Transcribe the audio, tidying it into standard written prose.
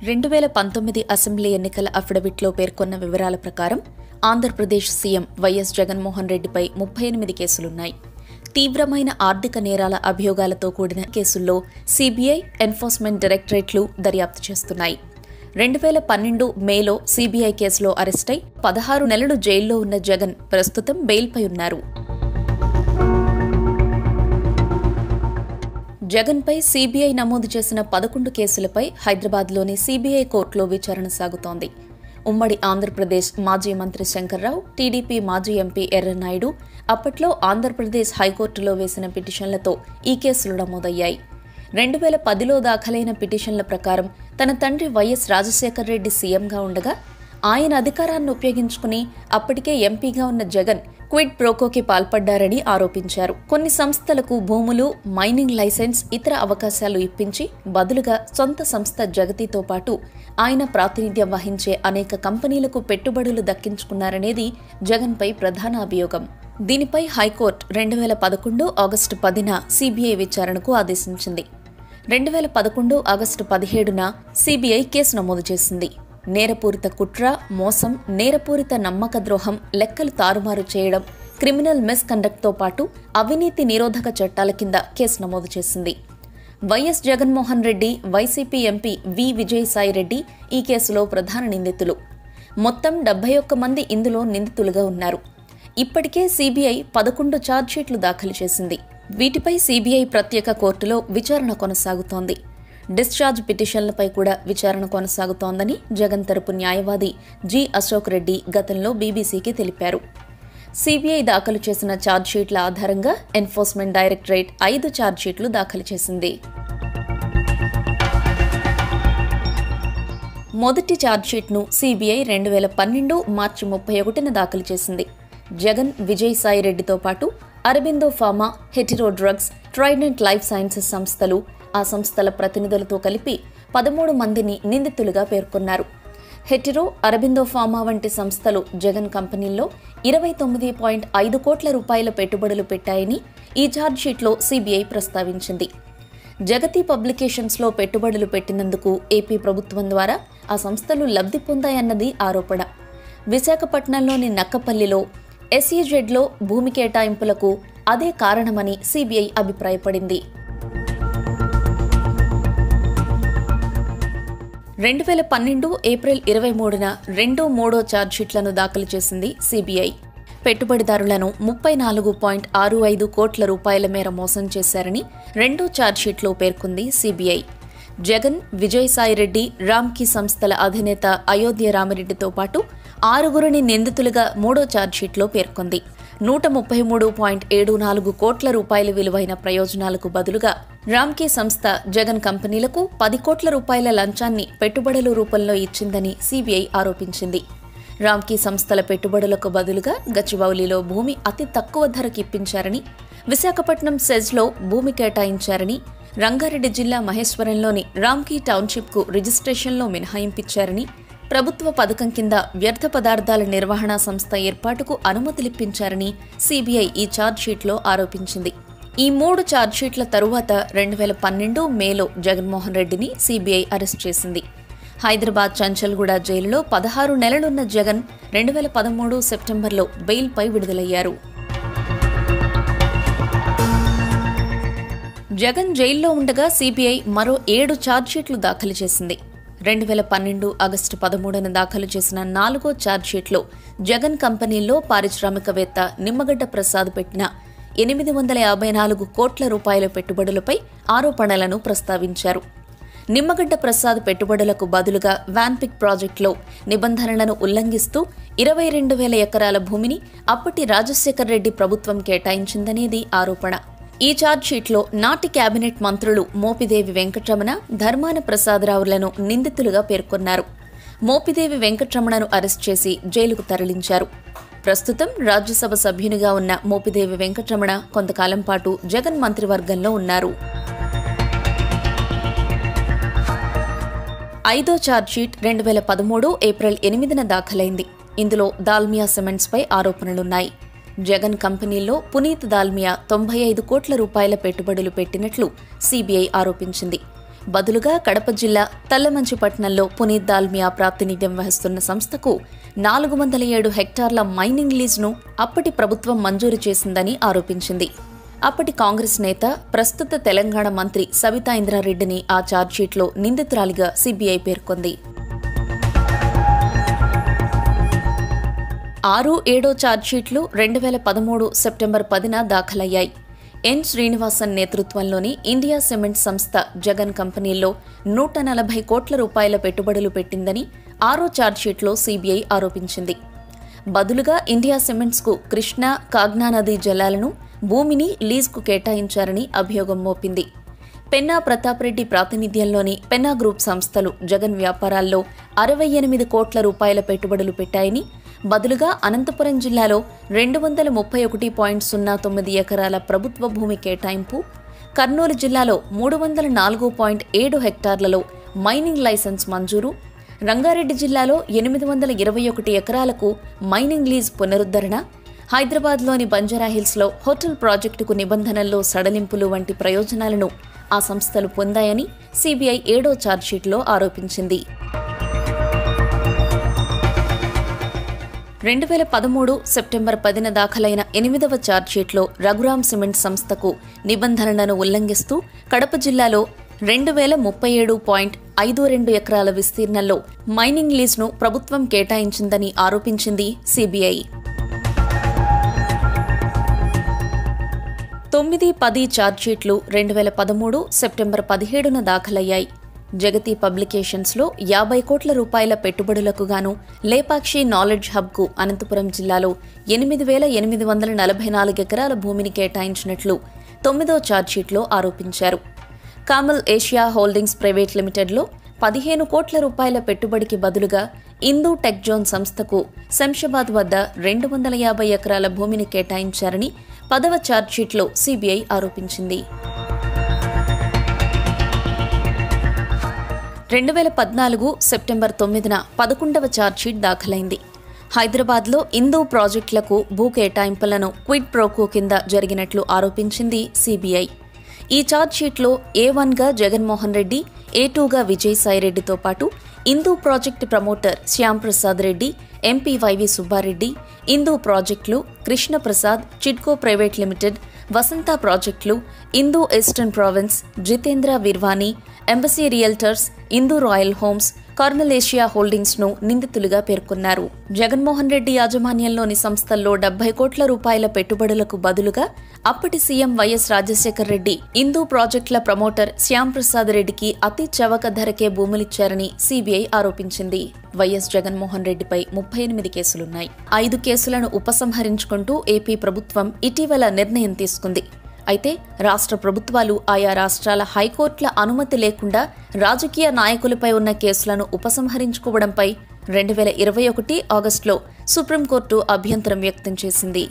2019 assembly ఎన్నికల అఫిడవిట్లో పేర్కొన్న వివరాల ప్రకారం ఆంధ్రప్రదేశ్ సీఎం వైఎస్ జగన్మోహన్ రెడ్డిపై 38 కేసులున్నాయి. తీవ్రమైన ఆర్థిక నేరాల అభియోగాలతో కూడిన కేసుల్లో సీబీఐ, ఎన్ఫోర్స్మెంట్ డైరెక్టరేట్లు దర్యాప్తు చేస్తున్నాయి. 2012 మేలో సీబీఐ కేసులో అరెస్టై 16 నెలలు జైల్లో ఉన్న జగన్ ప్రస్తుతం బెయిల్పై ఉన్నారు. జగన్పై సీబీఐ నమోదు చేసిన 11 కేసులపై హైదరాబాద్లోని సీబీఐ కోర్టులో విచారణ సాగుతోంది. ఉమ్మడి ఆంధ్రప్రదేశ్ మాజీ మంత్రి శంకర్రావు, టీడీపీ మాజీ ఎంపీ ఎర్రనాయుడు అప్పట్లో ఆంధ్రప్రదేశ్ హైకోర్టులో వేసిన పిటిషన్లతో ఈ కేసులు నమోదయ్యాయి. 2010లో దాఖలైన పిటిషన్ల ప్రకారం తన తండ్రి వైఎస్ రాజశేఖర్ రెడ్డి సీఎంగా ఉండగా ఆయన అధికారాన్ని ఉపయోగించుకుని అప్పటికే ఎంపీగా ఉన్న జగన్ క్విడ్ ప్రోకోకి పాల్పడ్డారని ఆరోపించారు. కొన్ని సంస్థలకు భూములు, మైనింగ్ లైసెన్స్, ఇతర అవకాశాలు ఇప్పించి బదులుగా సొంత సంస్థ జగతితో పాటు ఆయన ప్రాతినిధ్యం వహించే అనేక కంపెనీలకు పెట్టుబడులు దక్కించుకున్నారనేది జగన్పై ప్రధాన అభియోగం. దీనిపై హైకోర్టు 2011 ఆగస్టు 10న సీబీఐ విచారణకు ఆదేశించింది. 2011 ఆగస్టు 17న సీబీఐ కేసు నమోదు చేసింది. నేరపూరిత కుట్ర, మోసం, నేరపూరిత నమ్మక ద్రోహం, లెక్కలు తారుమారు చేయడం, క్రిమినల్ మిస్కండక్ట్తో పాటు అవినీతి నిరోధక చట్టాల కింద కేసు నమోదు చేసింది. YS Jaganmohan Reddy, YCP MP వి విజయసాయిరెడ్డి ఈ కేసులో ప్రధాన నిందితులు. మొత్తం 71 మంది ఇందులో నిందితులుగా ఉన్నారు. ఇప్పటికే సీబీఐ 11 ఛార్జ్షీట్లు దాఖలు చేసింది. వీటిపై సీబీఐ ప్రత్యేక కోర్టులో విచారణ కొనసాగుతోంది. డిశ్చార్జ్ పిటిషన్లపై కూడా విచారణ కొనసాగుతోందని జగన్ తరపు న్యాయవాది జి అశోక్ రెడ్డి గతంలో బీబీసీకి తెలిపారు. సీబీఐ దాఖలు చేసిన ఛార్జ్షీట్ల ఆధారంగా ఎన్ఫోర్స్మెంట్ డైరెక్టరేట్ 5 ఛార్జ్షీట్లు దాఖలు చేసింది. మొదటి ఛార్జ్షీట్ను సీబీఐ 2012 మార్చి 31న దాఖలు చేసింది. జగన్, విజయసాయిరెడ్డితో పాటు Aurobindo pharma, Hetero drugs, Trident life sciences సంస్థలు, ఆ సంస్థల ప్రతినిధులతో కలిపి 13 మందిని నిందితులుగా పేర్కొన్నారు. హెటిరో, అరబిందో ఫార్మా వంటి సంస్థలు జగన్ కంపెనీల్లో 29.5 కోట్ల రూపాయల పెట్టుబడులు పెట్టాయని ఈ ఛార్జ్షీట్లో సీబీఐ ప్రస్తావించింది. జగతి పబ్లికేషన్స్లో పెట్టుబడులు పెట్టినందుకు ఏపీ ప్రభుత్వం ద్వారా ఆ సంస్థలు లబ్ధి పొందాయన్నది ఆరోపణ. విశాఖపట్నంలోని నక్కపల్లిలో ఎస్ఈజెడ్లో భూమి కేటాయింపులకు అదే కారణమని సీబీఐ అభిప్రాయపడింది. 2012 ఏప్రిల్ 23న 2, 3 ఛార్జ్షీట్లను దాఖలు చేసింది సీబీఐ. పెట్టుబడిదారులను 34.65 కోట్ల రూపాయల మేర మోసం చేశారని 2వ ఛార్జ్షీట్లో పేర్కొంది సీబీఐ. జగన్, విజయసాయిరెడ్డి, రామ్కీ సంస్థల అధినేత అయోధ్య రామిరెడ్డితో పాటు 6గురిని నిందితులుగా 3వ ఛార్జ్షీట్లో పేర్కొంది. 133.74 కోట్ల రూపాయల విలువైన ప్రయోజనాలకు బదులుగా రామ్కీ సంస్థ జగన్ కంపెనీలకు 10 కోట్ల రూపాయల లంచాన్ని పెట్టుబడుల రూపంలో ఇచ్చిందని సీబీఐ ఆరోపించింది. రామ్కీ సంస్థల పెట్టుబడులకు బదులుగా గచ్చిబౌలిలో భూమి అతి తక్కువ ధరకు ఇప్పించారని, విశాఖపట్నం సెజ్లో భూమి కేటాయించారని, రంగారెడ్డి జిల్లా మహేశ్వరంలోని రామ్కీ టౌన్షిప్కు రిజిస్ట్రేషన్లో మినహాయింపిచ్చారని, ప్రభుత్వ పథకం కింద వ్యర్థ పదార్థాల నిర్వహణ సంస్థ ఏర్పాటుకు అనుమతులిప్పించారని సీబీఐ ఈ ఛార్జ్షీట్లో ఆరోపించింది. ఈ 3 ఛార్జ్షీట్ల తరువాత 2012 మేలో జగన్మోహన్ రెడ్డిని సీబీఐ అరెస్ట్ చేసింది. హైదరాబాద్ చంచల్గూడ జైలులో 16 నెలలున్న జగన్ 2013 సెప్టెంబర్లో బెయిల్పై విడుదలయ్యారు. జగన్ జైల్లో ఉండగా సీబీఐ మరో 7 ఛార్జ్షీట్లు దాఖలు చేసింది. 2012 ఆగస్టు 13న దాఖలు చేసిన 4వ ఛార్జ్షీట్లో జగన్ కంపెనీల్లో పారిశ్రామికవేత్త నిమ్మగడ్డ ప్రసాద్ పెట్టిన 854 కోట్ల రూపాయల పెట్టుబడులపై ఆరోపణలను ప్రస్తావించారు. నిమ్మగడ్డ ప్రసాద్ పెట్టుబడులకు బదులుగా వ్యాన్పిక్ ప్రాజెక్టులో నిబంధనలను ఉల్లంఘిస్తూ 22,000 ఎకరాల భూమిని అప్పటి రాజశేఖర్ రెడ్డి ప్రభుత్వం కేటాయించిందనేది ఆరోపణ. ఈ ఛార్జ్షీట్లో నాటి కేబినెట్ మంత్రులు మోపిదేవి వెంకటరమణ, ధర్మాన ప్రసాదరావులను నిందితులుగా పేర్కొన్నారు. మోపిదేవి వెంకటరమణను అరెస్ట్ చేసి జైలుకు తరలించారు. ప్రస్తుతం రాజ్యసభ సభ్యునిగా ఉన్న మోపిదేవి వెంకటరమణ కొంతకాలం పాటు జగన్ మంత్రివర్గంలో ఉన్నారు. 5వ ఛార్జ్షీట్ 2013 ఏప్రిల్ 8న దాఖలైంది. ఇందులో దాల్మియా సిమెంట్స్పై ఆరోపణలున్నాయి. జగన్ కంపెనీల్లో పునీత్ దాల్మియా 95 కోట్ల రూపాయల పెట్టుబడులు పెట్టినట్లు సీబీఐ ఆరోపించింది. బదులుగా కడప జిల్లా తల్లమంచిపట్నంలో పునీత్ దాల్మియా ప్రాతినిధ్యం వహిస్తున్న సంస్థకు 407 హెక్టార్ల మైనింగ్ లీజ్ను అప్పటి ప్రభుత్వం మంజూరు చేసిందని ఆరోపించింది. అప్పటి కాంగ్రెస్ నేత, ప్రస్తుత తెలంగాణ మంత్రి సబితా ఇంద్రారెడ్డిని ఆ ఛార్జ్షీట్లో నిందితురాలిగా సిబిఐ పేర్కొంది. 6-7 ఛార్జ్షీట్లు 2013 సెప్టెంబర్ 10న దాఖలయ్యాయి. ఎన్ శ్రీనివాసన్ నేతృత్వంలోని ఇండియా సిమెంట్ సంస్థ జగన్ కంపెనీల్లో 140 కోట్ల రూపాయల పెట్టుబడులు పెట్టిందని 6వ ఛార్జ్షీట్లో సిబిఐ ఆరోపించింది. బదులుగా ఇండియా సిమెంట్స్కు కృష్ణా, కాగ్నా నదీ జలాలను, భూమిని లీజుకు కేటాయించారని అభియోగం మోపింది. పెన్నా ప్రతాప్ రెడ్డి ప్రాతినిధ్యంలోని పెన్నా గ్రూప్ సంస్థలు జగన్ వ్యాపారాల్లో 68 కోట్ల రూపాయల పెట్టుబడులు పెట్టాయని, బదులుగా అనంతపురం జిల్లాలో 231.09 ఎకరాల ప్రభుత్వ భూమి కేటాయింపు, కర్నూలు జిల్లాలో 304.7 హెక్టార్లలో మైనింగ్ లైసెన్స్ మంజూరు, రంగారెడ్డి జిల్లాలో 821 ఎకరాలకు మైనింగ్ లీజ్ పునరుద్ధరణ, హైదరాబాద్లోని బంజారాహిల్స్లో హోటల్ ప్రాజెక్టుకు నిబంధనల్లో సడలింపులు వంటి ప్రయోజనాలను ఆ సంస్థలు పొందాయని సిబిఐ 7వ ఛార్జ్షీట్లో ఆరోపించింది. 2013 సెప్టెంబర్ 10న దాఖలైన 8వ ఛార్జ్షీట్లో రఘురామ్ సిమెంట్ సంస్థకు నిబంధనలను ఉల్లంఘిస్తూ కడప జిల్లాలో 2037.52 ఎకరాల విస్తీర్ణంలో మైనింగ్ లీజ్ను ప్రభుత్వం కేటాయించిందని ఆరోపించింది సిబిఐ. 9-10 ఛార్జ్షీట్లు 2013 సెప్టెంబర్ 17న దాఖలయ్యాయి. జగతి పబ్లికేషన్స్లో 50 కోట్ల రూపాయల పెట్టుబడులకు గాను లేపాక్షి నాలెడ్జ్ హబ్కు అనంతపురం జిల్లాలో 8,844 ఎకరాల భూమిని కేటాయించినట్లు 9వ ఛార్జ్షీట్లో ఆరోపించారు. కామల్ ఏషియా హోల్డింగ్స్ ప్రైవేట్ లిమిటెడ్లో 15 కోట్ల రూపాయల పెట్టుబడికి బదులుగా ఇందూ టెక్ జోన్ సంస్థకు శంషాబాద్ వద్ద 250 ఎకరాల భూమిని కేటాయించారని 10వ ఛార్జ్షీట్లో సిబిఐ ఆరోపించింది. 2014 సెప్టెంబర్ 9న 11వ ఛార్జ్షీట్ దాఖలైంది. హైదరాబాద్లో ఇందూ ప్రాజెక్టులకు భూ కేటాయింపులను క్విడ్ ప్రోకో కింద జరిగినట్లు ఆరోపించింది సిబిఐ. ఈ ఛార్జ్షీట్లో A1గా జగన్మోహన్ రెడ్డి, A2గా విజయసాయిరెడ్డితో పాటు Indu project promoter Shyamprasad Reddy, MP YV Subbareddy, Indu ప్రాజెక్టులు, కృష్ణప్రసాద్, చిడ్కో ప్రైవేట్ లిమిటెడ్, వసంత ప్రాజెక్టులు, Indu eastern province, Jitendra Virwani, embassy realtors, Indu royal homes, Carnal Asia holdings ను నిందితులుగా పేర్కొన్నారు. జగన్మోహన్ రెడ్డి యాజమాన్యంలోని సంస్థల్లో 70 కోట్ల రూపాయల పెట్టుబడులకు బదులుగా అప్పటి సీఎం వైఎస్ రాజశేఖర్ రెడ్డి ఇందూ ప్రాజెక్టుల ప్రమోటర్ శ్యాంప్రసాద్ రెడ్డికి అతి చవక ధరకే భూములిచ్చారని సిబిఐ ఆరోపించింది. వైఎస్ జగన్మోహన్ రెడ్డిపై 38 కేసులున్నాయి. 5 కేసులను ఉపసంహరించుకుంటూ ఏపీ ప్రభుత్వం ఇటీవల నిర్ణయం తీసుకుంది. అయితే రాష్ట్ర ప్రభుత్వాలు ఆయా రాష్ట్రాల హైకోర్టుల అనుమతి లేకుండా రాజకీయ నాయకులపై ఉన్న కేసులను ఉపసంహరించుకోవడంపై 2021 ఆగస్టులో సుప్రీంకోర్టు అభ్యంతరం వ్యక్తం చేసింది.